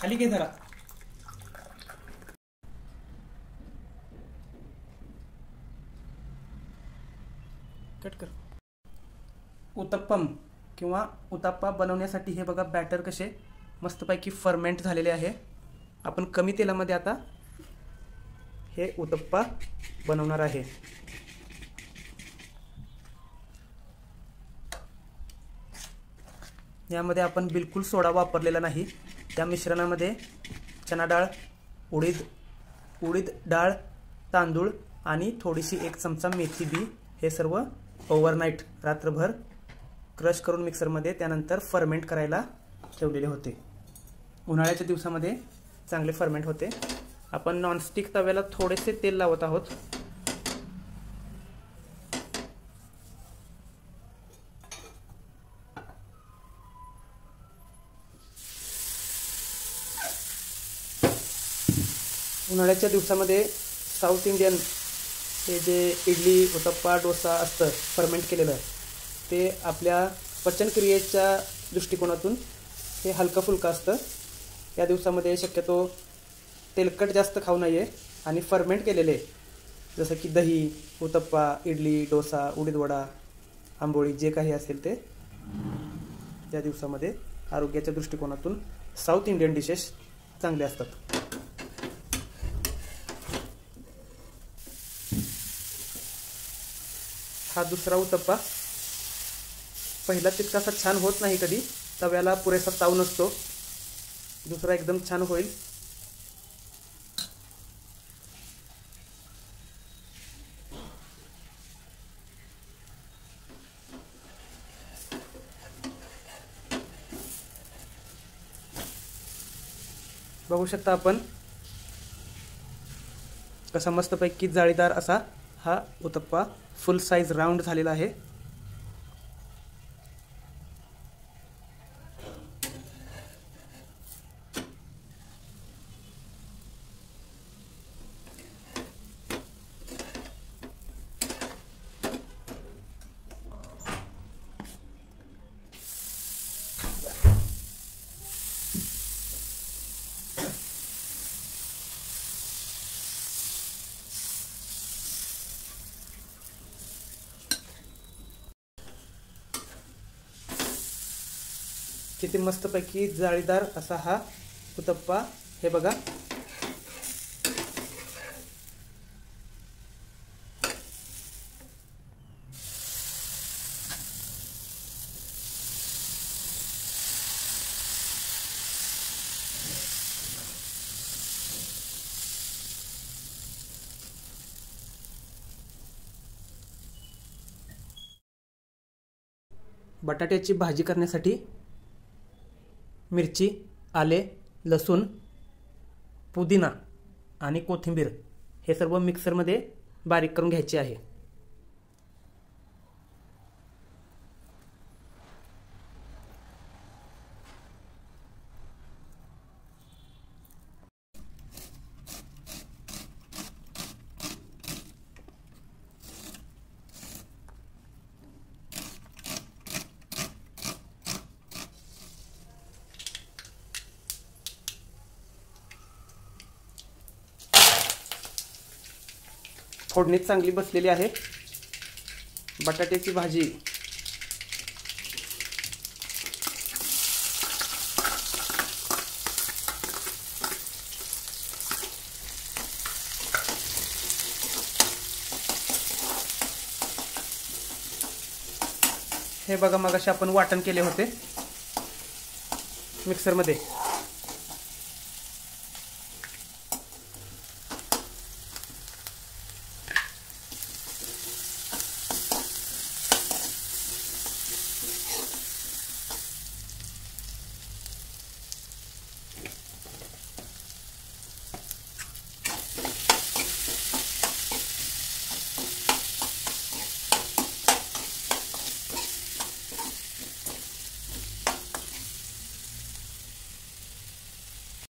खाली घे जरा. कट कर. उत्तप्पम किंवा उत्तप्पा बनवण्यासाठी हे बघा बॅटर कसे मस्तपैकी फर्मेंट झालेले आहे. आपण कमी तेलामध्ये आता हे उत्तप्पा बनवणार आहे. यामध्ये आपण बिलकुल सोडा वापरलेला नाही. त्या मिश्रणामध्ये चना डाळ, उडीद डाळ, तांदूळ आणि थोडीशी 1 चमचा मेथी बी हे सर्व ओव्हरनाईट रात्रभर क्रश करून मिक्सरमध्ये त्यानंतर फर्मेंट करायला ठेवलेले होते. उन्हाळ्याच्या दिवसामध्ये चांगले फर्मेंट होते. आपण नॉनस्टिक तव्याला थोडेसे तेल लावत आहोत. उन्हाळ्याच्या दिवसामध्ये साऊथ इंडियन हे जे इडली, उत्तप्पा, डोसा असतं फर्मेंट केलेलं ते आपल्या पचनक्रियेच्या दृष्टिकोनातून हे हलकं फुलकं असतं. या दिवसामध्ये शक्यतो तेलकट जास्त खाऊ नये आणि फर्मेंट केलेले जसं की दही, उत्तप्पा, इडली, डोसा, उडीद वडा, आंबोळी जे काही असेल ते या दिवसामध्ये आरोग्याच्या दृष्टिकोनातून साऊथ इंडियन डिशेस चांगले असतात. हा दुसरा उत्तप्पा. पहिला तितकासा छान होत नाही कधी, तव्याला पुरेसा ताव नसतो. दुसरा एकदम छान होईल. बघू शकता आपण कसा मस्तपैकी जाळीदार असा हा उत्तप्पा फुल साइज राउंड झालेला आहे. किती मस्तपैकी जाळीदार असा हा उत्तप्पा. हे बघा. बटाट्याची भाजी करण्यासाठी मिरची, आले, लसूण, पुदिना आणि कोथिंबीर हे सर्व मिक्सरमध्ये बारीक करून घ्यायचे आहे. फोडणी चांगली बसलेली आहे. बटाट्याची भाजी हे बघा, मगाशी आपण वाटण केले होते मिक्सरमध्ये.